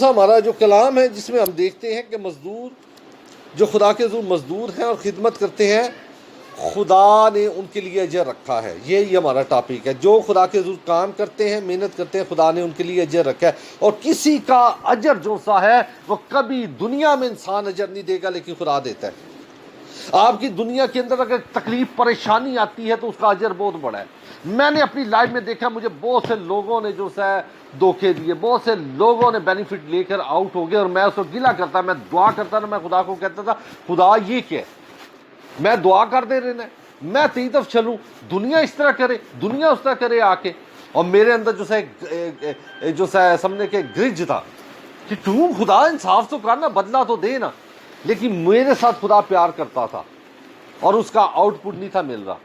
ہمارا جو کلام ہے جس میں ہم دیکھتے ہیں کہ مزدور جو خدا کے حضور مزدور ہیں اور خدمت کرتے ہیں خدا نے ان کے لیے اجر رکھا ہے. یہ ہمارا ٹاپک ہے. جو خدا کے حضور کام کرتے ہیں محنت کرتے ہیں خدا نے ان کے لیے اجر رکھا ہے. اور کسی کا اجر جو سا ہے وہ کبھی دنیا میں انسان اجر نہیں دے گا لیکن خدا دیتا ہے. آپ کی دنیا کے اندر اگر تکلیف پریشانی آتی ہے تو اس کا اجر بہت بڑا ہے. میں نے اپنی لائف میں دیکھا مجھے بہت سے لوگوں نے جو ہے دھوکے دیے, بہت سے لوگوں نے بینیفٹ لے کر آؤٹ ہو گئے اور میں اس کو گلا کرتا, میں دعا کرتا تھا, میں خدا کو کہتا تھا خدا یہ کیا ہے, میں دعا کر دے رہنا ہے, میں تیری طرف چلوں, دنیا اس طرح کرے دنیا اس طرح کرے آ کے. اور میرے اندر جو ہے سمجھنے کے گرج تھا کہ تم خدا انصاف تو کرنا, بدلہ تو دے نا. لیکن میرے ساتھ خدا پیار کرتا تھا اور اس کا آؤٹ پٹ نہیں تھا مل رہا.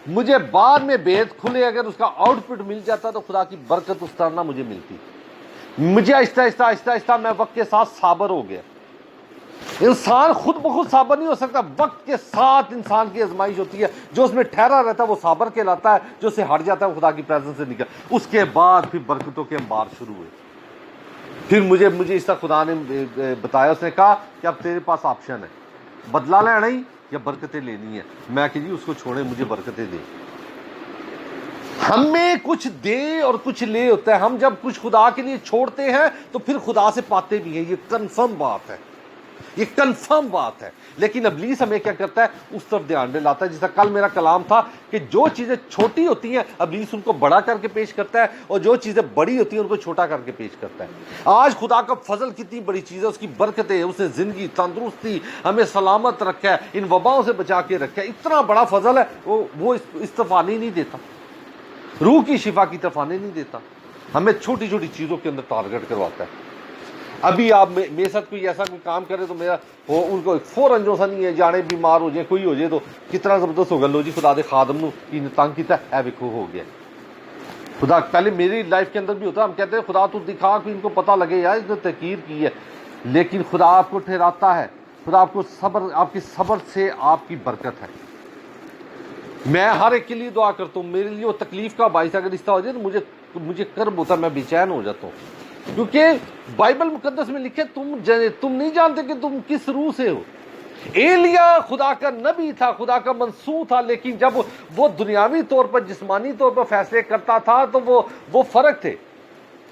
مجھے بعد میں بید کھلے اگر اس کا آؤٹ پٹ مل جاتا تو خدا کی برکت اس طرح نہ مجھے ملتی. مجھے آہستہ آہستہ میں وقت کے ساتھ صابر ہو گیا. انسان خود بخود صابر نہیں ہو سکتا, وقت کے ساتھ انسان کی آزمائش ہوتی ہے. جو اس میں ٹھہرا رہتا ہے وہ صابر کہلاتا ہے, جو اسے ہٹ جاتا ہے وہ خدا کی پریزنس سے نکل. اس کے بعد پھر برکتوں کے انبار شروع ہوئے. پھر مجھے اس طرح خدا نے بتایا, اس نے کہا کہ اب تیرے پاس آپشن ہے, بدلہ لینا ہی یا برکتیں لینی ہے. میں کہ جی اس کو چھوڑے, مجھے برکتیں دے. ہمیں کچھ دے اور کچھ لے ہوتا ہے. ہم جب کچھ خدا کے لیے چھوڑتے ہیں تو پھر خدا سے پاتے بھی ہیں. یہ کنفرم بات ہے, یہ کنفرم بات ہے. لیکن ابلیس ہمیں کیا کرتا ہے, اس طرف دھیان ڈلاتا ہے. جیسا کل میرا کلام تھا کہ جو چیزیں چھوٹی ہوتی ہیں ابلیس ان کو بڑا کر کے پیش کرتا ہے, اور جو چیزیں بڑی ہوتی ہیں ان کو چھوٹا کر کے پیش کرتا ہے. آج خدا کا فضل کتنی بڑی چیز ہے, اس کی برکتیں, اس نے زندگی, تندرستی, ہمیں سلامت رکھا ہے, ان وباؤں سے بچا کے رکھا ہے. اتنا بڑا فضل ہے, وہ اس طرف آنے نہیں دیتا, روح کی شفا کی طرف آنے نہیں دیتا. ہمیں چھوٹی چھوٹی چیزوں کے اندر ٹارگٹ کرواتا ہے. ابھی آپ میرے ساتھ کوئی ایسا کوئی کام کرے تو میرا ان کو فوراً جو سا نہیں ہے, جانے بیمار ہو جائے, کوئی ہو جائے تو کتنا زبردست ہوگا, لو جی خدا دے خادم نو تنگ کیتا ہے, ویکھو ہو گیا. خدا پہلے میری لائف کے اندر بھی ہوتا, ہم کہتے ہیں خدا تو دکھا کہ ان کو پتہ لگے یار اس نے تحقیر کی ہے. لیکن خدا آپ کو ٹھہراتا ہے, خدا آپ کو صبر, آپ کی صبر سے آپ کی برکت ہے. میں ہر ایک کے لیے دعا کرتا ہوں, میرے لیے وہ تکلیف کا باعث اگر اس طرح ہو جائے تو مجھے کرب ہوتا ہے, میں بے چین ہو جاتا ہوں. کیونکہ بائبل مقدس میں لکھے تم نہیں جانتے کہ تم کس روح سے ہو. ایلیا خدا کا نبی تھا, خدا کا منصور تھا, لیکن جب وہ دنیاوی طور پر جسمانی طور پر فیصلے کرتا تھا تو وہ فرق تھے.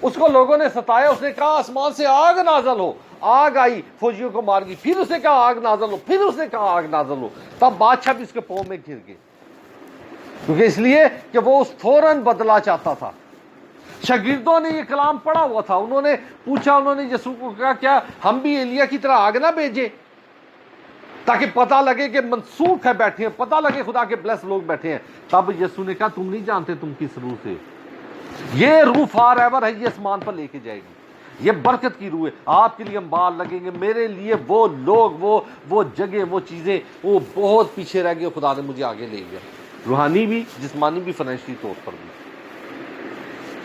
اس کو لوگوں نے ستایا, اس نے کہا آسمان سے آگ نازل ہو, آگ آئی فوجیوں کو مار گئی. پھر اس نے کہا آگ نازل ہو, پھر اس نے کہا آگ نازل ہو. تب بادشاہ بھی اس کے پاؤں میں گر گئے, کیونکہ اس لیے کہ وہ فوراً بدلا چاہتا تھا. شاگردوں نے یہ کلام پڑھا ہوا تھا, انہوں نے پوچھا, انہوں نے یسوع کو کہا کیا ہم بھی ایلیا کی طرح آگ نہ بھیجے, تاکہ پتہ لگے کہ منسوخ ہے بیٹھے ہیں, پتہ لگے خدا کے بلیس لوگ بیٹھے ہیں. تب یسوع نے کہا تم نہیں جانتے تم کس روح سے, یہ روح فار ایور ہے, یہ آسمان پر لے کے جائے گی, یہ برکت کی روح ہے. آپ کے لیے انبار لگیں گے, میرے لیے وہ لوگ, وہ جگہ, وہ چیزیں, وہ بہت پیچھے رہ گئے, خدا نے مجھے آگے لے گیا, روحانی بھی, جسمانی بھی, فائنینشلی طور پر بھی.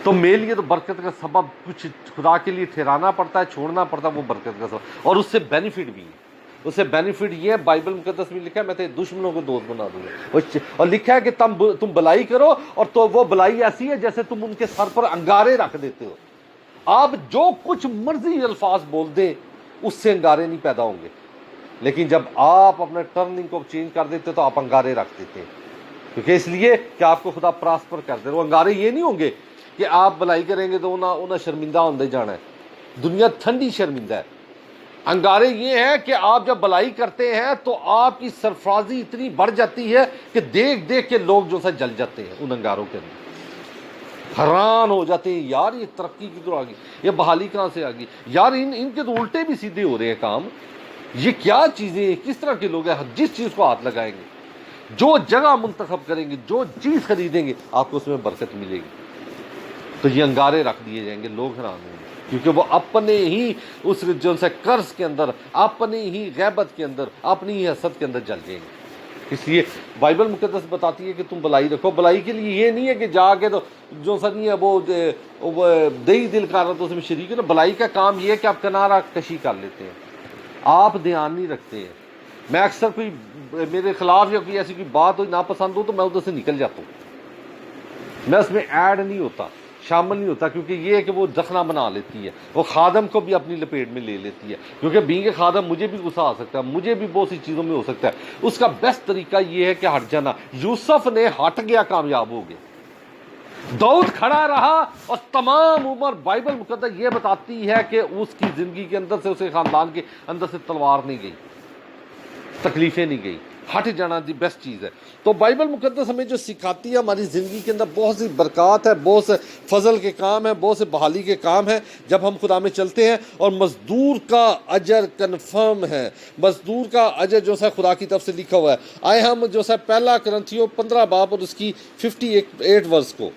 تو میرے لیے تو برکت کا سبب کچھ خدا کے لیے ٹھہرانا پڑتا ہے, چھوڑنا پڑتا ہے, وہ برکت کا سبب, اور اس سے بینیفٹ بھی ہے. اس سے بینیفٹ یہ ہے, بائبل مقدس میں لکھا ہے میں تیرے دشمنوں کو دوست بنا دوں گا, اور لکھا ہے کہ تم بلائی کرو, اور تو وہ بلائی ایسی ہے جیسے تم ان کے سر پر انگارے رکھ دیتے ہو. آپ جو کچھ مرضی الفاظ بول دیں اس سے انگارے نہیں پیدا ہوں گے, لیکن جب آپ اپنے ٹرننگ کو چینج کر دیتے تو آپ انگارے رکھ دیتے ہیں. کیونکہ اس لیے کہ آپ کو خدا پراسپر کر دے. وہ انگارے یہ نہیں ہوں گے کہ آپ بلائی کریں گے تو انہیں شرمندہ ہوندے جانا ہے, دنیا ٹھنڈی شرمندہ ہے. انگارے یہ ہیں کہ آپ جب بلائی کرتے ہیں تو آپ کی سرفرازی اتنی بڑھ جاتی ہے کہ دیکھ دیکھ کے لوگ جو سا جل جاتے ہیں ان انگاروں کے اندر, حیران ہو جاتے ہیں, یار یہ ترقی کدھر آ گئی, یہ بحالی کہاں سے آ گئی, یار ان کے تو الٹے بھی سیدھے ہو رہے ہیں کام, یہ کیا چیزیں ہیں, کس طرح کے لوگ ہیں. جس چیز کو ہاتھ لگائیں گے, جو جگہ منتخب کریں گے, جو چیز خریدیں گے, آپ کو اس میں برکت ملے گی. تو یہ انگارے رکھ دیے جائیں گے, لوگ حیران ہوں گے, کیونکہ وہ اپنے ہی اس جو سے قرض کے اندر, اپنی ہی غیبت کے اندر, اپنی ہی حسد کے اندر جل جائیں گے. اس لیے بائبل مقدس بتاتی ہے کہ تم بلائی رکھو. بلائی کے لیے یہ نہیں ہے کہ جا کے تو جو سا نہیں ہے وہ دئی دل کر رہا تو اس میں شریک ہے نا. بلائی کا کام یہ ہے کہ آپ کنارہ کشی کر لیتے ہیں, آپ دھیان نہیں رکھتے ہیں. میں اکثر کوئی میرے خلاف یا کوئی ایسی کوئی بات ہوئی ناپسند ہو تو میں ادھر سے نکل جاتا ہوں, میں اس میں ایڈ نہیں ہوتا. شامل نہیں ہوتا، کیونکہ یہ ہے کہ وہ زخنا بنا لیتی ہے، وہ خادم کو بھی اپنی لپیٹ میں لے لیتی ہے، کیونکہ بینگ خادم مجھے بھی غصہ آ سکتا ہے، مجھے بھی بہت سی چیزوں میں ہو سکتا ہے۔ اس کا بیسٹ طریقہ یہ ہے کہ ہٹ جانا۔ یوسف نے ہٹ گیا، کامیاب ہو گیا۔ داؤد کھڑا رہا، اور تمام عمر بائبل مقدس یہ بتاتی ہے کہ اس کی زندگی کے اندر سے، اس کے خاندان کے اندر سے تلوار نہیں گئی، تکلیفیں نہیں گئی۔ ہٹ جانا دی بیسٹ چیز ہے۔ تو بائبل مقدس ہمیں جو سکھاتی ہے، ہماری زندگی کے اندر بہت سی برکات ہے، بہت سے فضل کے کام ہیں، بہت سے بحالی کے کام ہیں جب ہم خدا میں چلتے ہیں، اور مزدور کا اجر کنفرم ہے۔ مزدور کا اجر جو ہے خدا کی طرف سے لکھا ہوا ہے۔ آئے ہم جو ہے پہلا کرنتھیوں 15 باب اور اس کی 58 ورس کو،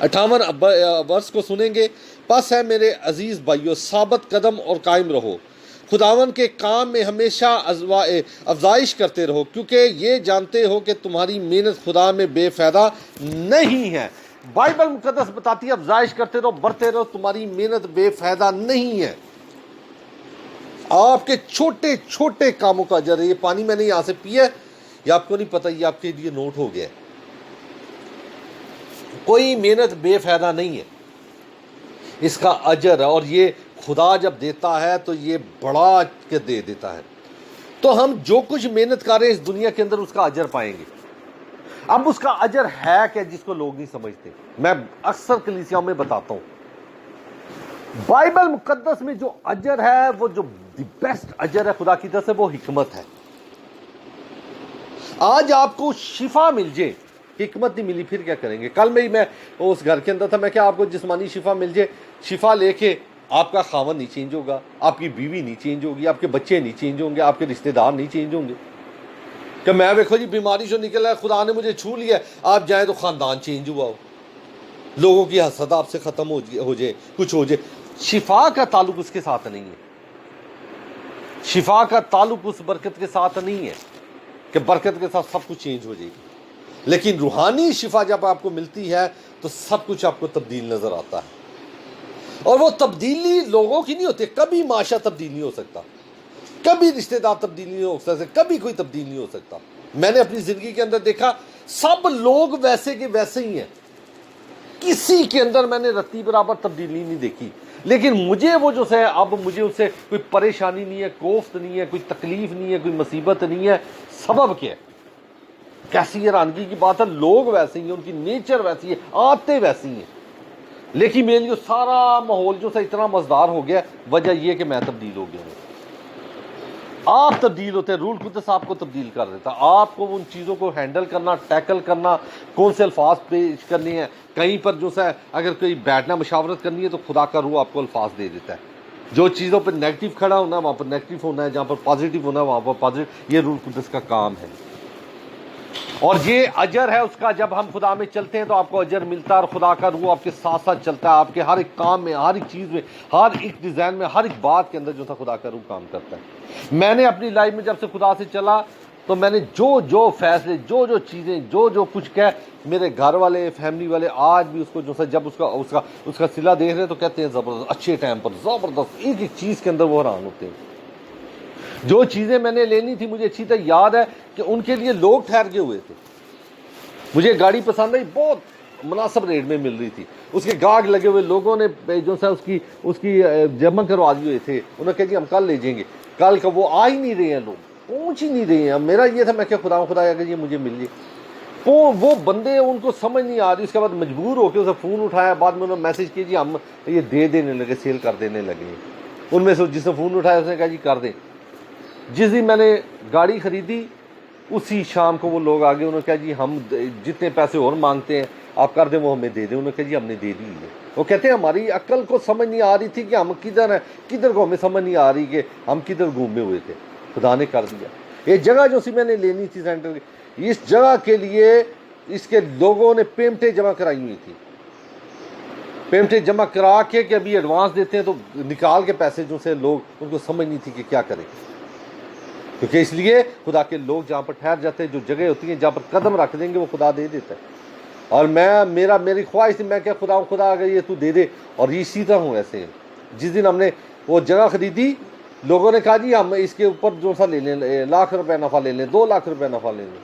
58 ورس کو سنیں گے۔ پس ہے میرے عزیز بھائیو، ثابت قدم اور قائم رہو، خداون کے کام میں ہمیشہ افزائش کرتے رہو، کیونکہ یہ جانتے ہو کہ تمہاری محنت خدا میں بے فائدہ نہیں ہے۔ بائبل مقدس بتاتی ہے افزائش کرتے رہو، بڑھتے رہو، تمہاری محنت بے فائدہ نہیں ہے۔ آپ کے چھوٹے چھوٹے کاموں کا اجر ہے۔ یہ پانی میں نے یہاں سے پیا ہے، یہ آپ کو نہیں پتہ، یہ آپ کے لیے نوٹ ہو گیا ہے۔ کوئی محنت بے فائدہ نہیں ہے، اس کا اجر ہے، اور یہ خدا جب دیتا ہے تو یہ بڑا کے دے دیتا ہے۔ تو ہم جو کچھ محنت کر رہے ہیں اس دنیا کے اندر، اس کا اجر پائیں گے۔ اب اس کا اجر ہے کہ جس کو لوگ نہیں سمجھتے، میں اکثر کلیسیاؤں میں بتاتا ہوں، بائبل مقدس میں جو اجر ہے، وہ جو دی بیسٹ اجر ہے خدا کی طرف سے، وہ حکمت ہے۔ آج آپ کو شفا مل جائے، حکمت نہیں ملی پھر کیا کریں گے؟ کل میں اس گھر کے اندر تھا، میں کہ آپ کو جسمانی شفا مل جائے، شفا لے کے آپ کا خاوند نہیں چینج ہوگا، آپ کی بیوی نہیں چینج ہوگی، آپ کے بچے نہیں چینج ہوں گے، آپ کے رشتہ دار نہیں چینج ہوں گے، کہ میں دیکھو جی بیماری جو نکل ہے، خدا نے مجھے چھو لیا، آپ جائیں تو خاندان چینج ہوا ہو، لوگوں کی حسد آپ سے ختم ہو جائے، کچھ ہو جائے۔ شفا کا تعلق اس کے ساتھ نہیں ہے، شفا کا تعلق اس برکت کے ساتھ نہیں ہے کہ برکت کے ساتھ سب کچھ چینج ہو جائے گی۔ لیکن روحانی شفا جب آپ کو ملتی ہے تو سب کچھ آپ کو تبدیل نظر آتا ہے، اور وہ تبدیلی لوگوں کی نہیں ہوتی۔ کبھی معاشرہ تبدیل نہیں ہو سکتا، کبھی رشتہ دار تبدیل نہیں ہو سکتا، کبھی کوئی تبدیل نہیں ہو سکتا۔ میں نے اپنی زندگی کے اندر دیکھا، سب لوگ ویسے کے ویسے ہی ہیں، کسی کے اندر میں نے رتی برابر تبدیلی نہیں دیکھی۔ لیکن مجھے وہ جو ہے، اب مجھے اس سے کوئی پریشانی نہیں ہے، کوفت نہیں ہے، کوئی تکلیف نہیں ہے، کوئی مصیبت نہیں ہے۔ سبب کیا ہے؟ کیسی حیرانگی کی بات ہے، لوگ ویسے ہی ہیں، ان کی نیچر ویسی ہے، عادتیں ویسی ہیں، لیکن میرے لیے سارا ماحول جو سے اتنا مزدار ہو گیا، وجہ یہ کہ میں تبدیل ہو گیا ہوں۔ آپ تبدیل ہوتے ہیں، روح القدس آپ کو تبدیل کر دیتا ہے۔ آپ کو ان چیزوں کو ہینڈل کرنا، ٹیکل کرنا، کون سے الفاظ پیش کرنے ہیں، کہیں پر جو ہے اگر کوئی بیٹھنا مشاورت کرنی ہے تو خدا کا روح آپ کو الفاظ دے دیتا ہے۔ جو چیزوں پہ نیگیٹو کھڑا ہونا ہے وہاں پر نیگیٹو ہونا ہے، جہاں پر پازیٹیو ہونا ہے وہاں پر پازیٹیو۔ یہ روح القدس کا کام ہے، اور یہ اجر ہے اس کا۔ جب ہم خدا میں چلتے ہیں تو آپ کو اجر ملتا ہے، اور خدا کا روح آپ کے ساتھ ساتھ چلتا ہے، آپ کے ہر ایک کام میں، ہر ایک چیز میں، ہر ایک ڈیزائن میں، ہر ایک بات کے اندر جو تھا خدا کا روح کام کرتا ہے۔ میں نے اپنی لائف میں جب سے خدا سے چلا تو میں نے جو فیصلے، جو چیزیں، جو کچھ میرے گھر والے، فیملی والے آج بھی اس کو جو ہے جب اس کا صلہ دیکھ رہے تو کہتے ہیں زبردست، اچھے ٹائم پر زبردست، ایک ایک چیز کے اندر وہ حیران ہوتے ہیں۔ جو چیزیں میں نے لینی تھی، مجھے اچھی طرح یاد ہے کہ ان کے لیے لوگ ٹھہر گئے ہوئے تھے۔ مجھے گاڑی پسند آئی، بہت مناسب ریٹ میں مل رہی تھی، اس کے گاہک لگے ہوئے لوگوں نے جو ہے اس کی جمع کروا دیے ہوئے تھے۔ انہوں نے کہا جی ہم کل لے جائیں گے، کل کا وہ آ ہی نہیں رہے ہیں، لوگ پہنچ ہی نہیں رہے ہیں۔ میرا یہ تھا، میں کہ خدا اگر یہ مجھے مل جائے۔ وہ بندے ان کو سمجھ نہیں آ رہی، اس کے بعد مجبور ہو کے اسے فون اٹھایا، بعد میں انہوں نے میسج کیا جی ہم یہ دے دینے لگے، سیل کر دینے لگے۔ ان میں سے جس نے فون اٹھایا اس نے کہا جی کر دیں۔ جس دن میں نے گاڑی خریدی اسی شام کو وہ لوگ آگے، انہوں نے کہا جی ہم جتنے پیسے اور مانگتے ہیں آپ کر دیں، وہ ہمیں دے دیں۔ انہوں نے کہا جی ہم نے دے دی ہے۔ وہ کہتے ہیں ہماری عقل کو سمجھ نہیں آ رہی تھی کہ ہم کدھر ہیں، کدھر کو ہمیں سمجھ نہیں آ رہی کہ ہم کدھر گھومے ہوئے تھے، خدا نے کر دیا۔ یہ جگہ جو سی میں نے لینی تھی سینٹر کی، اس جگہ کے لیے اس کے لوگوں نے پیمنٹیں جمع کرائی ہوئی تھی، پیمنٹیں جمع کرا کے کہ ابھی ایڈوانس دیتے ہیں تو نکال کے پیسے جو سے لوگ، ان کو سمجھ نہیں تھی کہ کیا کریں، کیونکہ اس لیے خدا کے لوگ جہاں پر ٹھہر جاتے ہیں، جو جگہ ہوتی ہیں جہاں پر قدم رکھ دیں گے وہ خدا دے دیتا ہے۔ اور میری خواہش تھی، میں کہ خدا اگر یہ تو دے دے، اور یہ اسی طرح ہوں ایسے۔ جس دن ہم نے وہ جگہ خریدی، لوگوں نے کہا جی ہم اس کے اوپر جو سا لے لیں، 1,00,000 روپے نفع لے لیں، 2 لاکھ روپے نفع لے لیں۔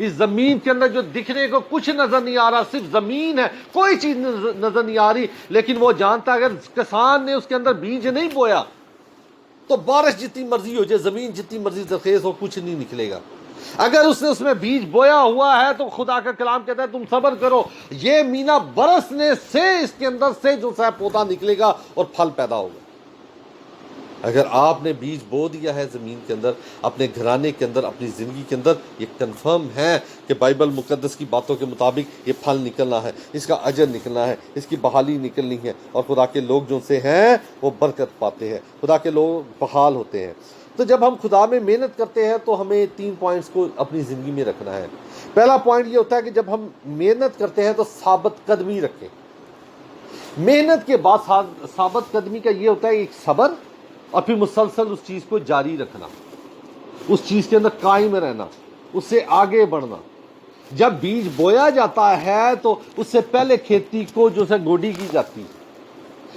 اس زمین کے اندر جو دکھنے کو کچھ نظر نہیں آ رہا، صرف زمین ہے، کوئی چیز نظر نہیں آ رہی، لیکن وہ جانتا ہے اگر کسان نے اس کے اندر بیج نہیں بویا تو بارش جتنی مرضی ہو جائے، زمین جتنی مرضی زرخیز ہو، کچھ نہیں نکلے گا۔ اگر اس نے اس میں بیج بویا ہوا ہے تو خدا کا کلام کہتا ہے تم صبر کرو، یہ مہینہ برسنے سے اس کے اندر سے جو سا پودا نکلے گا اور پھل پیدا ہوگا۔ اگر آپ نے بیج بو دیا ہے زمین کے اندر، اپنے گھرانے کے اندر، اپنی زندگی کے اندر، یہ کنفرم ہے کہ بائبل مقدس کی باتوں کے مطابق یہ پھل نکلنا ہے، اس کا اجر نکلنا ہے، اس کی بحالی نکلنی ہے، اور خدا کے لوگ جو سے ہیں وہ برکت پاتے ہیں، خدا کے لوگ بحال ہوتے ہیں۔ تو جب ہم خدا میں محنت کرتے ہیں تو ہمیں 3 پوائنٹس کو اپنی زندگی میں رکھنا ہے۔ پہلا پوائنٹ یہ ہوتا ہے کہ جب ہم محنت کرتے ہیں تو ثابت قدمی رکھیں۔ محنت کے بعد ثابت قدمی کا یہ ہوتا ہے ایک صبر، اور پھر مسلسل اس چیز کو جاری رکھنا، اس چیز کے اندر قائم رہنا، اس سے آگے بڑھنا۔ جب بیج بویا جاتا ہے تو اس سے پہلے کھیتی کو جو ہے گوڈی کی جاتی،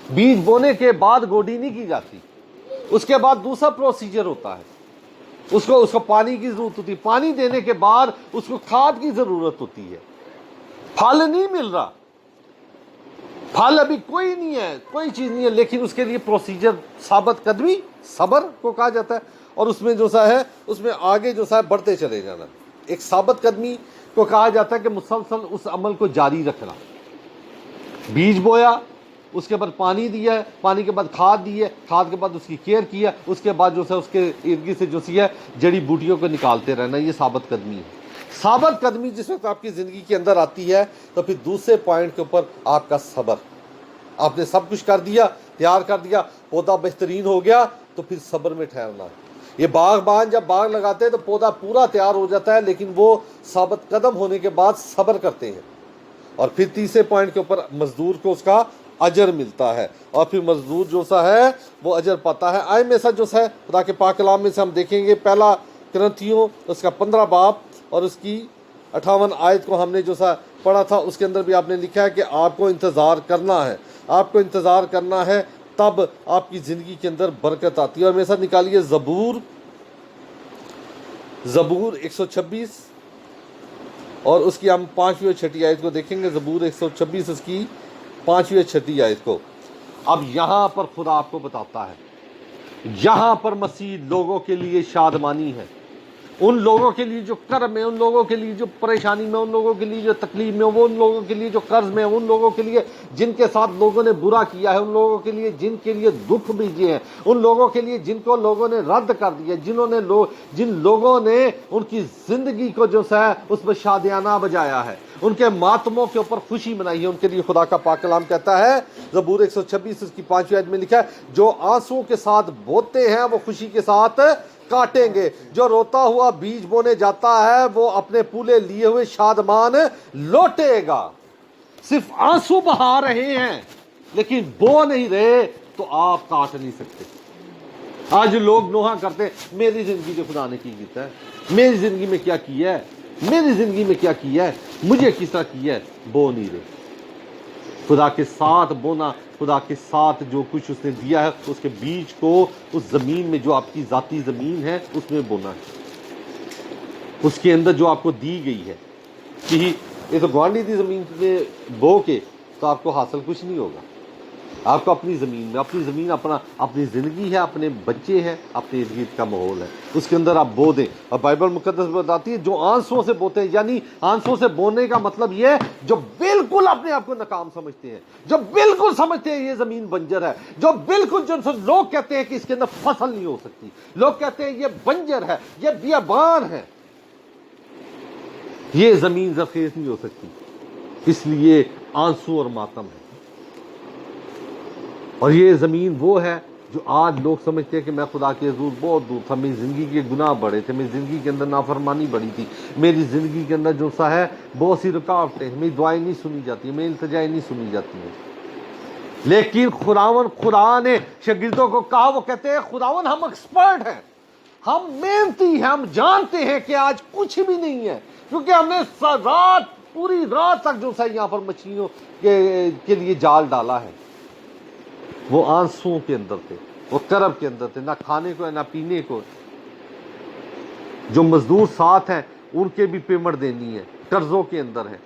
بیج بونے کے بعد گوڈی نہیں کی جاتی، اس کے بعد دوسرا پروسیجر ہوتا ہے، اس کو پانی کی ضرورت ہوتی ہے، پانی دینے کے بعد اس کو کھاد کی ضرورت ہوتی ہے۔ پھل نہیں مل رہا، پھل ابھی کوئی نہیں ہے، کوئی چیز نہیں ہے، لیکن اس کے لیے پروسیجر ثابت قدمی، صبر کو کہا جاتا ہے، اور اس میں جو سا ہے اس میں آگے جو سا ہے بڑھتے چلے جانا۔ ایک ثابت قدمی کو کہا جاتا ہے کہ مسلسل اس عمل کو جاری رکھنا۔ بیج بویا، اس کے بعد پانی دیا، پانی کے بعد کھاد دی ہے، کھاد کے بعد اس کی کیئر کیا، اس کے بعد جو ہے اس کے ارد گرد سے جو سی ہے جڑی بوٹیوں کو نکالتے رہنا، یہ ثابت قدمی ہے۔ ثابت قدمی جس وقت آپ کی زندگی کے اندر آتی ہے تو پھر دوسرے پوائنٹ کے اوپر آپ کا صبر۔ آپ نے سب کچھ کر دیا، تیار کر دیا، پودا بہترین ہو گیا، تو پھر صبر میں ٹھہرنا۔ یہ باغبان جب باغ لگاتے ہیں تو پودا پورا تیار ہو جاتا ہے، لیکن وہ ثابت قدم ہونے کے بعد صبر کرتے ہیں، اور پھر تیسرے پوائنٹ کے اوپر مزدور کو اس کا اجر ملتا ہے، اور پھر مزدور جو سا ہے وہ اجر پاتا ہے۔ آئے میں سا جو سا ہے خدا کے پاک کلام میں سے ہم دیکھیں گے، پہلا کرنتھیوں اس کا 15 باب اور اس کی 58 آیت کو ہم نے جو سا پڑھا تھا، اس کے اندر بھی آپ نے لکھا ہے کہ آپ کو انتظار کرنا ہے، آپ کو انتظار کرنا ہے، تب آپ کی زندگی کے اندر برکت آتی ہے۔ اور میرے ساتھ نکالیے زبور 126 اور اس کی ہم 5ویں اور 6ٹھی آیت کو دیکھیں گے۔ زبور 126 اس کی 5ویں اور 6ٹھی آیت کو۔ اب یہاں پر خدا آپ کو بتاتا ہے، یہاں پر مسیح لوگوں کے لیے شادمانی ہے، ان لوگوں کے لیے جو کرب میں، ان لوگوں کے لیے جو پریشانی میں، ان لوگوں کے لیے جو تکلیف میں، وہ ان لوگوں کے لیے جو قرض میں، ان لوگوں کے لیے جن کے ساتھ لوگوں نے برا کیا ہے، ان لوگوں کے لیے جن کے لیے دکھ بھیجے ہیں، ان لوگوں کے لیے جن کو لوگوں نے رد کر دیا، جن لوگوں نے ان کی زندگی کو جو ہے اس میں شادیانہ بجایا ہے، ان کے ماتموں کے اوپر خوشی منائی ہے، ان کے لیے خدا کا پاک کلام کہتا ہے، زبور 126 اس کی 5ویں آیت میں لکھا ہے، جو آنسوؤں کے ساتھ بوتے ہیں وہ خوشی کے ساتھ کاٹیں گے، جو روتا ہوا بیج بونے جاتا ہے وہ اپنے پولے لیے ہوئے شادمان لوٹے گا۔ صرف آنسو بہا رہے ہیں لیکن بو نہیں رہے تو آپ کاٹ نہیں سکتے۔ آج لوگ نوحہ کرتے ہیں، میری زندگی جو خدا نے کی کیتا ہے، میری زندگی میں کیا کیا ہے، میری زندگی میں کیا کیا ہے، مجھے کس طرح کیا ہے، بو نہیں رہے۔ خدا کے ساتھ بونا، خدا کے ساتھ جو کچھ اس نے دیا ہے اس کے بیج کو اس زمین میں جو آپ کی ذاتی زمین ہے اس میں بونا ہے، اس کے اندر جو آپ کو دی گئی ہے۔ کہ یہ تو گوانڈی دی زمین میں بو کے تو آپ کو حاصل کچھ نہیں ہوگا، آپ کو اپنی زمین میں، اپنی زمین اپنی زندگی ہے، اپنے بچے ہیں، اپنے ارد گرد کا ماحول ہے، اس کے اندر آپ بو دیں۔ اور بائبل مقدس بتاتی ہے جو آنسوؤں سے بوتے ہیں، یعنی آنسوؤں سے بونے کا مطلب یہ ہے جو بالکل اپنے آپ کو ناکام سمجھتے ہیں، جو بالکل سمجھتے ہیں یہ زمین بنجر ہے، جو بالکل جو لوگ کہتے ہیں کہ اس کے اندر فصل نہیں ہو سکتی، لوگ کہتے ہیں یہ بنجر ہے، یہ بیابان ہے، یہ زمین زرخیز نہیں ہو سکتی، اس لیے آنسو اور ماتم ہے۔ اور یہ زمین وہ ہے جو آج لوگ سمجھتے ہیں کہ میں خدا کے حضور بہت دور تھا، میری زندگی کے گناہ بڑے تھے، میری زندگی کے اندر نافرمانی بڑی تھی، میری زندگی کے اندر جو سا ہے بہت سی رکاوٹیں ہیں، میری دعائیں نہیں سنی جاتی ہیں، میری التجائیں نہیں سنی جاتی ہیں۔ لیکن خدا نے شاگردوں کو کہا، وہ کہتے ہیں خداوند ہم ایکسپرٹ ہیں، ہم محنتی ہیں، ہم جانتے ہیں کہ آج کچھ بھی نہیں ہے، کیونکہ ہم نے پوری رات تک جو سا یہاں پر مچھلیوں کے لیے جال ڈالا ہے۔ وہ آنسوؤں کے اندر تھے، وہ کرب کے اندر تھے، نہ کھانے کو نہ پینے کو۔ جو مزدور ساتھ ہیں ان کے بھی پیمنٹ دینی ہے، قرضوں کے اندر ہے۔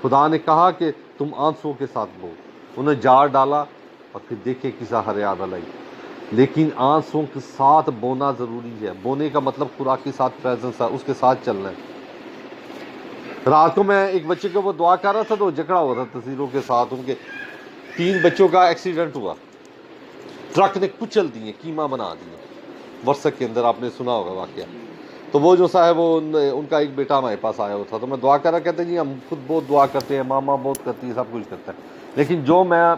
خدا نے کہا کہ تم آنسوں کے ساتھ بو، انہیں جار ڈالا اور پھر دیکھے کسا ہریاد لائی۔ لیکن آنسوں کے ساتھ بونا ضروری ہے۔ بونے کا مطلب خوراک کے ساتھ پریزنس ہے، اس کے ساتھ چلنا ہے۔ رات کو میں ایک بچے کو وہ دعا کر رہا تھا تو جھگڑا ہو رہا تھا تصویروں کے ساتھ۔ ان کے 3 بچوں کا ایکسیڈنٹ ہوا، ٹرک نے کچل دیے، کیما بنا دیے ورسک کے اندر، آپ نے سنا ہوگا واقعہ۔ تو وہ جو صاحب وہ ان کا ایک بیٹا ہمارے پاس آیا ہوا تھا، تو میں دعا کر رہا، کہتے ہیں جی ہم خود بہت دعا کرتے ہیں، ماما بہت کرتی ہے، سب کچھ کرتا ہے، لیکن جو میں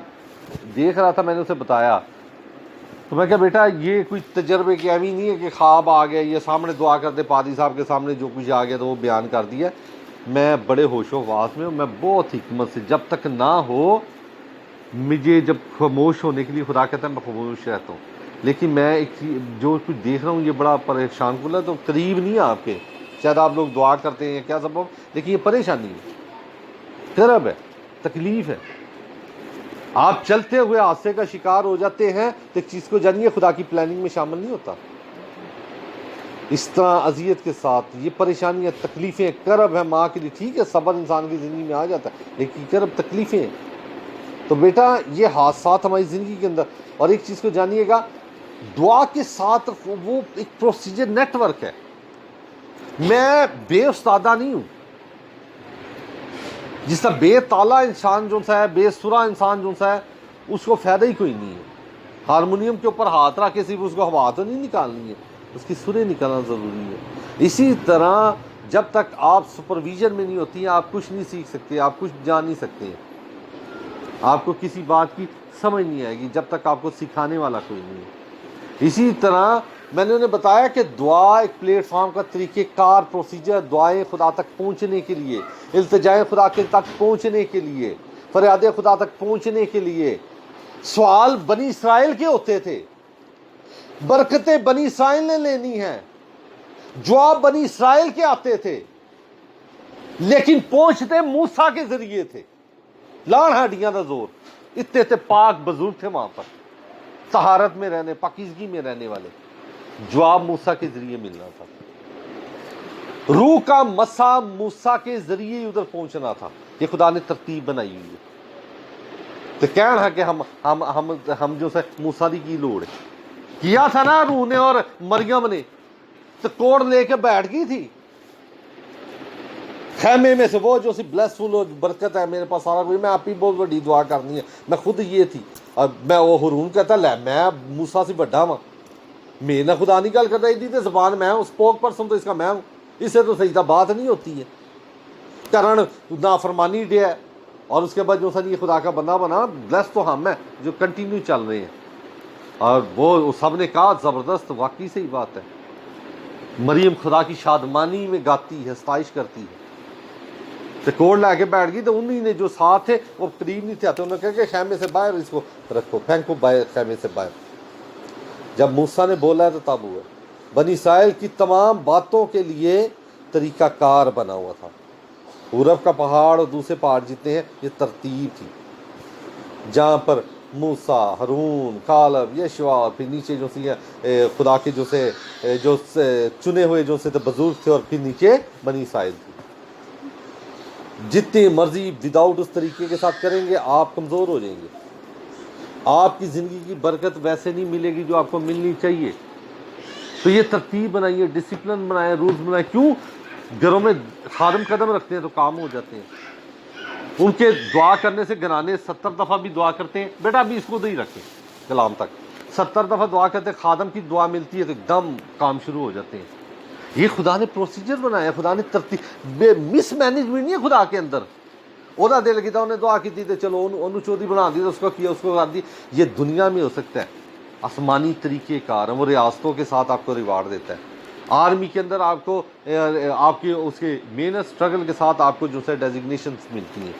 دیکھ رہا تھا میں نے اسے بتایا، تو میں کہا بیٹا یہ کوئی تجربے کی اہمی نہیں ہے کہ خواب آ گیا، یہ سامنے دعا کرتے پادری صاحب کے سامنے جو کچھ آ گیا تو وہ بیان کر دیا۔ میں بڑے ہوش و حواس میں ہوں، میں بہت حکمت سے، جب تک نہ ہو مجھے، جب خاموش ہونے کے لیے خدا کہتا ہے میں خاموش رہتا ہوں، لیکن میں ایک جو کچھ دیکھ رہا ہوں یہ بڑا پریشان کن ہے، تو قریب نہیں ہے آپ کے، شاید آپ لوگ دعا کرتے ہیں کیا سبب، لیکن یہ پریشانی ہے، کرب ہے، تکلیف ہے۔ آپ چلتے ہوئے حادثے کا شکار ہو جاتے ہیں تو ایک چیز کو جانیے، خدا کی پلاننگ میں شامل نہیں ہوتا۔ اس طرح اذیت کے ساتھ یہ پریشانیاں، تکلیفیں، کرب ہے ماں کے لیے، ٹھیک ہے صبر انسان کی زندگی میں آ جاتا ہے، لیکن کرب تکلیفیں ہیں۔ تو بیٹا یہ حادثات ہماری زندگی کے اندر، اور ایک چیز کو جانیے گا، دعا کے ساتھ وہ ایک پروسیجر نیٹ ورک ہے۔ میں بے استادہ نہیں ہوں، جس طرح بے تالا انسان جو سا ہے، بے سرا انسان جو سا ہے، اس کو فائدہ ہی کوئی نہیں ہے۔ ہارمونیم کے اوپر ہاتھ رکھ کے صرف اس کو ہوا تو نہیں نکالنی ہے، اس کی سریں نکالنا ضروری ہے۔ اسی طرح جب تک آپ سپرویژن میں نہیں ہوتی ہیں آپ کچھ نہیں سیکھ سکتے، آپ کچھ جان نہیں سکتے ہیں، آپ کو کسی بات کی سمجھ نہیں آئے گی جب تک آپ کو سکھانے والا کوئی نہیں ہے۔ اسی طرح میں نے انہیں بتایا کہ دعا ایک پلیٹ فارم کا طریقہ کار، پروسیجر، دعائیں خدا تک پہنچنے کے لیے، التجائیں خدا کے تک پہنچنے کے لیے، فریادیں خدا تک پہنچنے کے لیے۔ سوال بنی اسرائیل کے ہوتے تھے، برکتیں بنی اسرائیل نے لینی ہیں، جواب بنی اسرائیل کے آتے تھے، لیکن پہنچتے موسیٰ کے ذریعے تھے۔ لان ہڈیاں دا زور، اتنے اتنے پاک بزرگ تھے وہاں پر، طہارت میں رہنے، پاکیزگی میں رہنے والے، جواب موسیٰ کے ذریعے ملنا تھا۔ روح کا مسا موسیٰ کے ذریعے ادھر پہنچنا تھا، یہ خدا نے ترتیب بنائی ہوئی ہے۔ تو کہنا ہے کہ ہم جو سے موسیٰ دی کی لوڑ ہے، کیا تھا نا روح نے اور مریم نے، تو کوڑ لے کے بیٹھ گئی تھی خیمے میں سے، وہ جو سی بلیسفل اور برکت ہے میرے پاس سارا کوئی، میں آپ ہی بہت بڑی دعا کرنی ہے، میں خود یہ تھی، اور میں وہ ہارون کہتا لے میں موسیٰ سے بڑا ہوں، میرے نہ خدا نہیں گل کرتا ایڈی تے زبان میں ہوں، اسپوک پرسن تو اس کا میں ہوں، اس سے تو سجدہ بات نہیں ہوتی ہے، کرن نافرمانی ڈے ہے، اور اس کے بعد جو سن یہ خدا کا بندہ بنا، بلیس تو ہم ہیں جو کنٹینیو چل رہے ہیں۔ اور وہ سب نے کہا زبردست، واقعی صحیح بات ہے، مریم خدا کی شادمانی میں گاتی ہے، ستائش کرتی ہے۔ تو کوڑ لے کے بیٹھ گئی، تو انہی نے جو ساتھ تھے وہ قریب نہیں تھے آتے، انہوں نے کہا کہ خیمے سے باہر اس کو رکھو، پھینکو باہر خیمے سے باہر۔ جب موسیٰ نے بولا ہے تو تب ہوا۔ بنی اسرائیل کی تمام باتوں کے لیے طریقہ کار بنا ہوا تھا، عرب کا پہاڑ اور دوسرے پہاڑ جتنے ہیں یہ ترتیب تھی، جہاں پر موسیٰ، ہارون، کالب، یشوع، پھر نیچے جو سی خدا کے جو چنے ہوئے جو سے بزرگ تھے، اور پھر نیچے بنی اسرائیل تھی۔ جتنی مرضی وداؤٹ اس طریقے کے ساتھ کریں گے آپ کمزور ہو جائیں گے، آپ کی زندگی کی برکت ویسے نہیں ملے گی جو آپ کو ملنی چاہیے۔ تو یہ ترتیب بنائیے، ڈسپلن بنائے، رولز بنائے۔ کیوں؟ گھروں میں خادم قدم رکھتے ہیں تو کام ہو جاتے ہیں، ان کے دعا کرنے سے گھرانے 70 دفعہ بھی دعا کرتے ہیں، بیٹا ابھی اس کو نہیں رکھیں کلام تک، 70 دفعہ دعا کرتے ہیں، خادم کی دعا ملتی ہے تو ایک دم کام شروع ہو جاتے ہیں۔ یہ خدا نے پروسیجر بنایا، خدا نے ترتیب، مس مینجمنٹ نہیں ہے خدا کے اندر۔ اودا دل کیتا انہیں دعا کی تھی تو چلو انہوں چودی بنا دی، اس کو کیا، اس کو کر دی۔ یہ دنیا میں ہو سکتا ہے، آسمانی طریقہ کار ہے، وہ ریاستوں کے ساتھ آپ کو ریوارڈ دیتا ہے۔ آرمی کے اندر آپ کو آپ کی اس کے محنت اسٹرگل کے ساتھ آپ کو جو ہے ڈیزگنیشنز ملتی ہیں،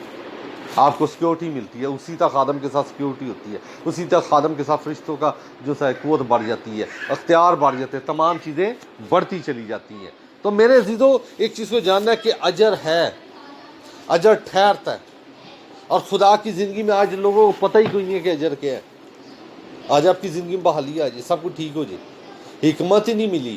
آپ کو سیکورٹی ملتی ہے، اسی طرح خادم کے ساتھ سیکورٹی ہوتی ہے، اسی طرح خادم کے ساتھ فرشتوں کا جو ہے قوت بڑھ جاتی ہے، اختیار بڑھ جاتے ہیں، تمام چیزیں بڑھتی چلی جاتی ہیں۔ تو میرے عزیزو ایک چیز کو جاننا ہے کہ اجر ہے، اجر ٹھہرتا ہے، اور خدا کی زندگی میں آج لوگوں کو پتہ ہی کوئی نہیں ہے کہ اجر کیا ہے۔ آج آپ کی زندگی میں بحالی آ جائے، سب کچھ ٹھیک ہو جائے، حکمت ہی نہیں ملی،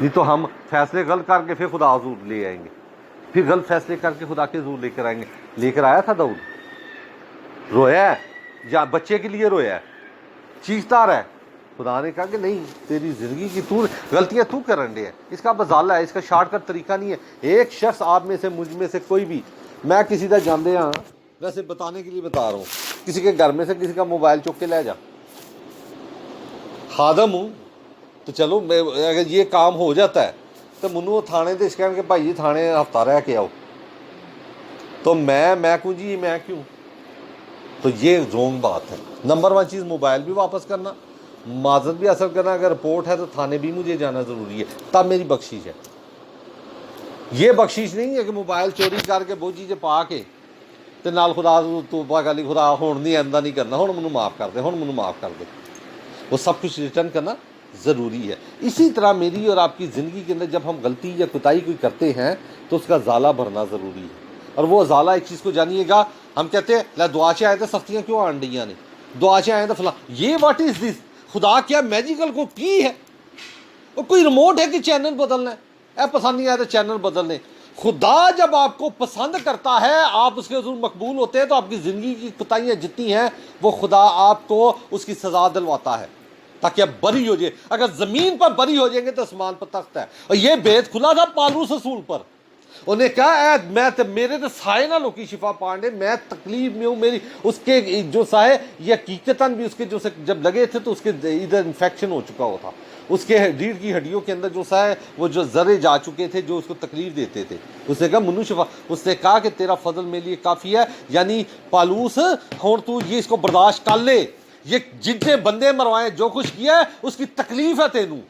نہیں تو ہم فیصلے غلط کر کے پھر خدا حضور لے آئیں گے، پھر غلط فیصلے کر کے خدا کے حضور لے کر آئیں گے۔ لے کر آیا تھا داؤد، رویا ہے یا بچے کے لیے رویا ہے، چیختا رہا ہے۔ خدا نے کہا کہ نہیں، تیری زندگی کی تو غلطیاں تو کرن دے ہے، اس کا بزالہ ہے، اس کا شارٹ کٹ طریقہ نہیں ہے۔ ایک شخص آپ میں سے، مجھ میں سے کوئی بھی، میں کسی کا جاندے ہاں، ویسے بتانے کے لیے بتا رہا ہوں، کسی کے گھر میں سے کسی کا موبائل چک کے لے جا، خادم ہوں تو چلو اگر یہ کام ہو جاتا ہے تو منو تھانے دے کہن کہ بھائی جی تھانے ہفتہ رہ کے آؤ، تو میں کیوں جی، میں کیوں؟ تو یہ رونگ بات ہے۔ نمبر 1 چیز موبائل بھی واپس کرنا، معذرت بھی حاصل کرنا، اگر رپورٹ ہے تو تھانے بھی مجھے جانا ضروری ہے، تب میری بخشش ہے۔ یہ بخشش نہیں ہے کہ موبائل چوری کر کے بوجھی چ پا کے تے نال خدا توبہ کر لی، خدا ہن نہیں آئندہ نہیں کرنا، ہن مینوں معاف کر دے، ہن مینوں معاف کر دے، وہ سب کچھ ریٹرن کرنا ضروری ہے۔ اسی طرح میری اور آپ کی زندگی کے اندر جب ہم غلطی یا کوتاہی کوئی کرتے ہیں تو اس کا ازالہ بھرنا ضروری ہے، اور وہ ازالہ ایک چیز کو جانیے گا، ہم کہتے ہیں لے دعا چ آئے تو سختیاں کیوں آن ڈیاں نے، دعا چ آئے تو فلاں، یہ واٹ از دس؟ خدا کیا میجیکل کو کی ہے؟ وہ کوئی ریموٹ ہے کہ چینل بدلنا ہے؟ اے پسند نہیں آیا تو چینل بدلنے۔ خدا جب آپ کو پسند کرتا ہے، آپ اس کے حضور مقبول ہوتے ہیں، تو آپ کی زندگی کی کوتاہیاں جتنی ہیں وہ خدا آپ کو اس کی سزا دلواتا ہے تاکہ آپ بری ہو جائے۔ اگر زمین پر بری ہو جائیں گے تو آسمان پر تخت ہے۔ اور یہ بھید کھلا تھا پالوس رسول پر، انہیں کہا اے میں میرے تو سائے نہ لوکی شفا پانڈے، میں تکلیف میں ہوں، میری اس کے جو سائے یہ حقیقتاً بھی اس کے جو جب لگے تھے تو اس کے ادھر انفیکشن ہو چکا ہوا تھا، اس کے ریڑھ کی ہڈیوں کے اندر جو سائے وہ جو ذرے جا چکے تھے جو اس کو تکلیف دیتے تھے۔ اس نے کہا منو شفا، اس نے کہا کہ تیرا فضل میرے لیے کافی ہے، یعنی پالوس ہوں تو یہ اس کو برداشت کر لے، یہ جتنے بندے مروائے جو کچھ کیا ہے اس کی تکلیف ہے تینوں،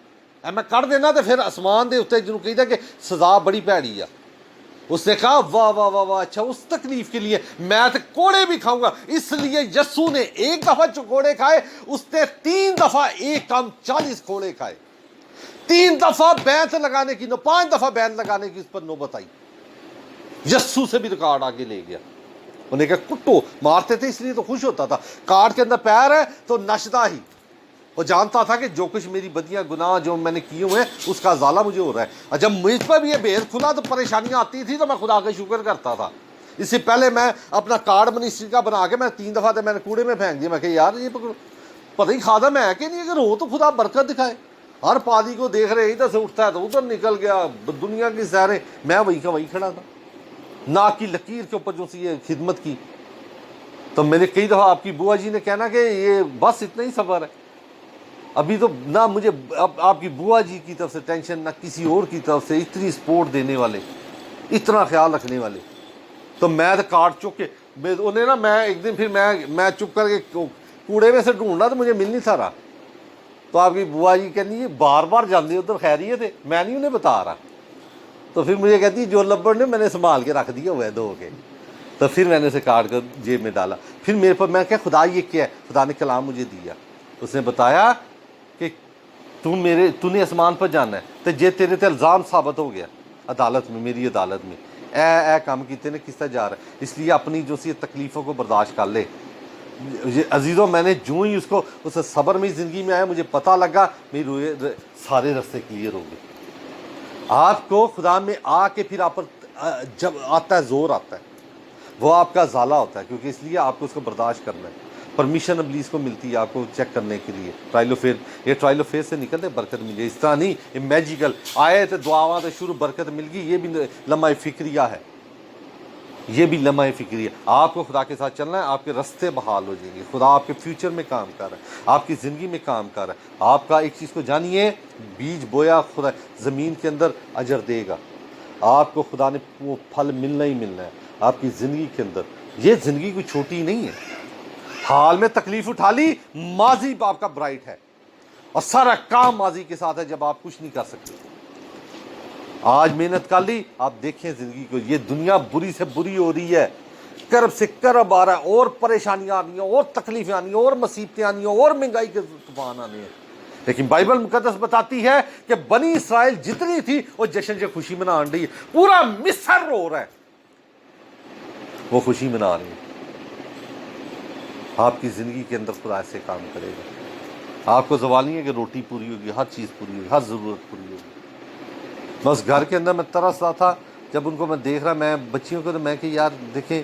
اے میں کر دینا تو پھر آسمان دے اتنے جنہوں کہی تھا کہ سزا بڑی پیڑی ہے۔ اس نے کہا واہ واہ واہ واہ، اچھا اس تکلیف کے لیے میں تو کوڑے بھی کھاؤں گا۔ اس لیے یسوع نے ایک دفعہ جو کوڑے کھائے، اس نے 3 دفعہ ایک کام 40 کوڑے کھائے، 3 دفعہ بیعت لگانے کی، 5 دفعہ بیعت لگانے کی اس پر نوبت آئی۔ یسوع سے بھی ریکارڈ آگے لے گیا، انہوں نے کہا کٹو، مارتے تھے اس لیے تو خوش ہوتا تھا، کارڈ کے اندر پیر ہے تو نشدہ ہی، وہ جانتا تھا کہ جو کچھ میری بدیاں گناہ جو میں نے کیے ہوئے ہیں اس کا ازالہ مجھے ہو رہا ہے۔ اور جب مجھ پر بھی یہ بھید کھلا تو پریشانیاں آتی تھی تو میں خدا کا شکر کرتا تھا۔ اس سے پہلے میں اپنا کارڈ منسٹری کا بنا کے میں 3 دفعہ میں نے کوڑے میں پھینک دیا، میں کہ یار یہ پتہ ہی خادم ہے کہ نہیں، اگر ہو تو خدا برکت دکھائے۔ ہر پادی کو دیکھ رہے ادھر سے اٹھتا ہے تو ادھر نکل گیا، دنیا کی سیریں، میں وہی کا وہی کھڑا تھا، ناک کی لکیر کے اوپر جو سی یہ خدمت کی۔ تو میں نے کئی دفعہ آپ کی بوا جی نے کہنا کہ یہ بس اتنا ہی سفر ہے، ابھی تو نہ مجھے آپ کی بوا جی کی طرف سے ٹینشن، نہ کسی اور کی طرف سے، اتنی سپورٹ دینے والے، اتنا خیال رکھنے والے۔ تو میں تو کارڈ چک کے انہیں نا، میں ایک دن پھر میں چپ کر کے کوڑے میں سے ڈھونڈا تو مجھے مل نہیں تھا رہا، تو آپ کی بوا جی کہنی یہ بار بار جاندے ادھر خیریت ہے، میں نہیں انہیں بتا رہا، تو پھر مجھے کہتی جو لبڑ نے میں نے سنبھال کے رکھ دیا ہوا ہے دھو کے، تو پھر میں نے اسے کاٹ کر جیب میں ڈالا۔ پھر میرے پر میں کہا خدا یہ کیا ہے؟ خدا نے کلام مجھے دیا، اس نے بتایا کہ تو نے آسمان پر جانا ہے تو جے تیرے تے الزام ثابت ہو گیا عدالت میں، میری عدالت میں، اے کام کیتے نے کس طرح جا رہا ہے، اس لیے اپنی جو سی تکلیفوں کو برداشت کر لے۔ عزیزوں میں نے جو ہی اس کو اس صبر میں زندگی میں آیا، مجھے پتہ لگا میری سارے رستے کلیئر ہو گئے۔ آپ کو خدا میں آ کے پھر آپ پر جب آتا ہے زور آتا ہے، وہ آپ کا ازالہ ہوتا ہے، کیونکہ اس لیے آپ کو اس کو برداشت کرنا ہے۔ پرمیشن ابلیس کو ملتی ہے آپ کو چیک کرنے کے لیے، ٹرائل آف فیتھ، یہ ٹرائل آف فیتھ سے نکلتے برکت ملی، اس طرح نہیں یہ میجیکل آئے تو دعاواں تو شروع برکت مل گئی، یہ بھی لمحہ فکریہ ہے، یہ بھی لمحہ فکریہ۔ آپ کو خدا کے ساتھ چلنا ہے، آپ کے رستے بحال ہو جائیں گے، خدا آپ کے فیوچر میں کام کر رہا ہے، آپ کی زندگی میں کام کر رہا ہے۔ آپ کا ایک چیز کو جانیے، بیج بویا خدا زمین کے اندر اجر دے گا، آپ کو خدا نے وہ پھل ملنا ہی ملنا ہے آپ کی زندگی کے اندر۔ یہ زندگی کوئی چھوٹی نہیں ہے، حال میں تکلیف اٹھا لی، ماضی آپ کا برائٹ ہے، اور سارا کام ماضی کے ساتھ ہے جب آپ کچھ نہیں کر سکتے۔ آج محنت کر لی، آپ دیکھیں زندگی کو، یہ دنیا بری سے بری ہو رہی ہے، کرب سے کرب آ رہا ہے، اور پریشانیاں آنی ہیں، اور تکلیفیں آنی ہیں، اور مصیبتیں آنی ہیں، اور مہنگائی کے طوفان آنے ہیں۔ لیکن بائبل مقدس بتاتی ہے کہ بنی اسرائیل جتنی تھی وہ جشن سے خوشی منا رہی ہے، پورا مصر رو رہا ہے، وہ خوشی منا رہی ہے۔ آپ کی زندگی کے اندر خدا سے کام کرے گا، آپ کو زوال نہیں ہے کہ روٹی پوری ہوگی، ہر چیز پوری ہوگی، ہر ضرورت پوری ہوگی۔ بس گھر کے اندر میں ترس رہا تھا جب ان کو میں دیکھ رہا، میں بچیوں کو، تو میں کہ یار دیکھیں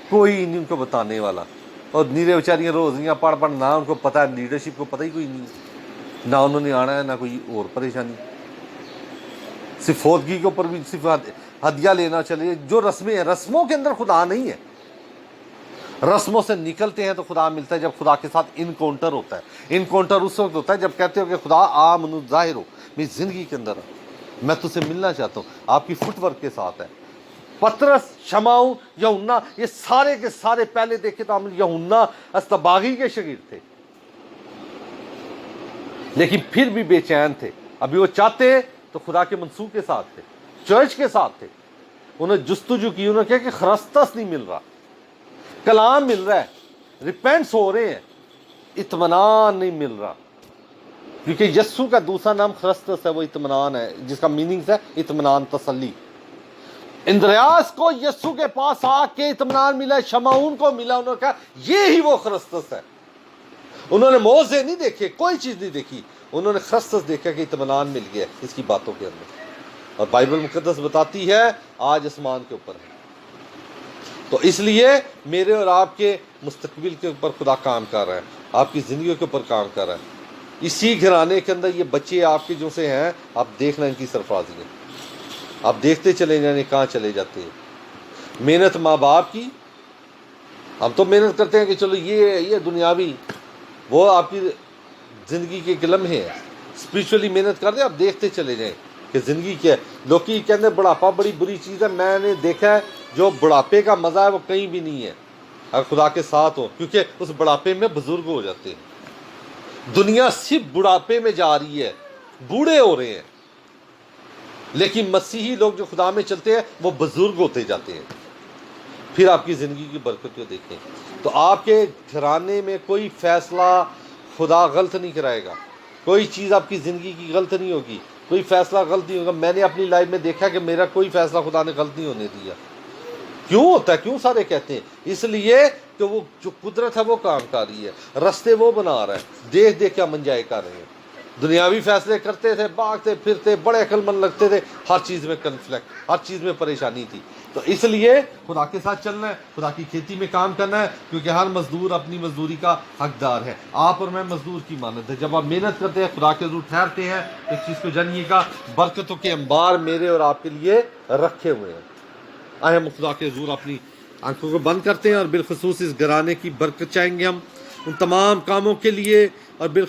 کوئی نہیں ان کو بتانے والا، اور نیرے بیچاریاں روزیاں پڑھ نہ ان کو پتہ ہے، لیڈرشپ کو پتہ ہی کوئی نہیں ہے، نہ انہوں نے آنا ہے نہ کوئی اور پریشانی، صرف فوتگی کے اوپر بھی صرف ہدیہ لینا چلے، جو رسمیں ہیں، رسموں کے اندر خدا نہیں ہے، رسموں سے نکلتے ہیں تو خدا ملتا ہے جب خدا کے ساتھ انکاؤنٹر ہوتا ہے۔ انکاؤنٹر اس وقت ہوتا ہے جب کہتے ہو کہ خدا آ منو ظاہر ہو میری زندگی کے اندر، میں تجھ سے ملنا چاہتا ہوں، آپ کی فٹ ورک کے ساتھ ہے۔ پطرس، شمعون، یوحنا، یہ سارے کے سارے پہلے دیکھے تو ہم یوحنا استباغی کے شاگرد تھے، لیکن پھر بھی بے چین تھے، ابھی وہ چاہتے تو خدا کے منصوب کے ساتھ تھے، چرچ کے ساتھ تھے، انہیں جستجو کی، انہوں نے کہا کہ خرستس نہیں مل رہا، کلام مل رہا ہے، ریپینٹس ہو رہے ہیں، اطمینان نہیں مل رہا، کیونکہ یسوع کا دوسرا نام خرستس ہے، وہ اطمینان ہے، جس کا میننگ ہے اطمینان، تسلی۔ اندریاس کو یسوع کے پاس آ کے اطمینان ملا، شمعون کو ملا، انہوں نے کہا یہ ہی وہ خرستس ہے۔ انہوں نے موزے نہیں دیکھے، کوئی چیز نہیں دیکھی، انہوں نے خرستس دیکھا کہ اطمینان مل گیا اس کی باتوں کے اندر، اور بائبل مقدس بتاتی ہے آج آسمان کے اوپر ہے۔ تو اس لیے میرے اور آپ کے مستقبل کے اوپر خدا کام کر رہا ہے، آپ کی زندگیوں کے اوپر کام کر رہا ہے۔ اسی گھرانے کے اندر یہ بچے آپ کے جو سے ہیں، آپ دیکھنا ان کی سرفرازی ہے، آپ دیکھتے چلے جانے کہاں چلے جاتے ہیں۔ محنت ماں باپ کی، ہم تو محنت کرتے ہیں کہ چلو یہ دنیاوی، وہ آپ کی زندگی کے ایک لمحے ہیں، اسپریچولی محنت کرتے آپ دیکھتے چلے جائیں کہ زندگی کیا ہے۔ لوگ کہتے ہیں بڑھاپا بڑی بری چیز ہے، میں نے دیکھا ہے جو بڑھاپے کا مزہ ہے وہ کہیں بھی نہیں ہے اگر خدا کے ساتھ ہو، کیونکہ اس بڑھاپے میں بزرگ ہو جاتے ہیں۔ دنیا صرف بڑھاپے میں جا رہی ہے، بوڑھے ہو رہے ہیں، لیکن مسیحی لوگ جو خدا میں چلتے ہیں وہ بزرگ ہوتے جاتے ہیں۔ پھر آپ کی زندگی کی برکت کو دیکھیں تو آپ کے گھرانے میں کوئی فیصلہ خدا غلط نہیں کرائے گا، کوئی چیز آپ کی زندگی کی غلط نہیں ہوگی، کوئی فیصلہ غلط نہیں ہوگا۔ میں نے اپنی لائف میں دیکھا کہ میرا کوئی فیصلہ خدا نے غلط نہیں ہونے دیا۔ کیوں ہوتا ہے؟ کیوں سارے کہتے ہیں؟ اس لیے کہ وہ جو قدرت ہے وہ کام کر رہی ہے، رستے وہ بنا رہا ہے، دیکھ دیکھ کے ہم انجوائے کر رہے ہیں۔ دنیاوی فیصلے کرتے تھے، بھاگتے پھرتے، بڑے عقل مند لگتے تھے، ہر چیز میں کنفلکٹ، ہر چیز میں پریشانی تھی۔ تو اس لیے خدا کے ساتھ چلنا ہے، خدا کی کھیتی میں کام کرنا ہے، کیونکہ ہر مزدور اپنی مزدوری کا حقدار ہے۔ آپ اور میں مزدور کی مانند ہے، جب آپ محنت کرتے ہیں، خدا کے حضور ٹھہرتے ہیں، اس چیز کو جانیے گا برکتوں کے انبار میرے اور آپ کے لیے رکھے ہوئے ہیں۔ آئے ہم خدا کے حضور اپنی آنکھوں کو بند کرتے ہیں، اور بالخصوص اس گھرانے کی برکت چاہیں گے ہم ان تمام کاموں کے لیے، اور بالخصوص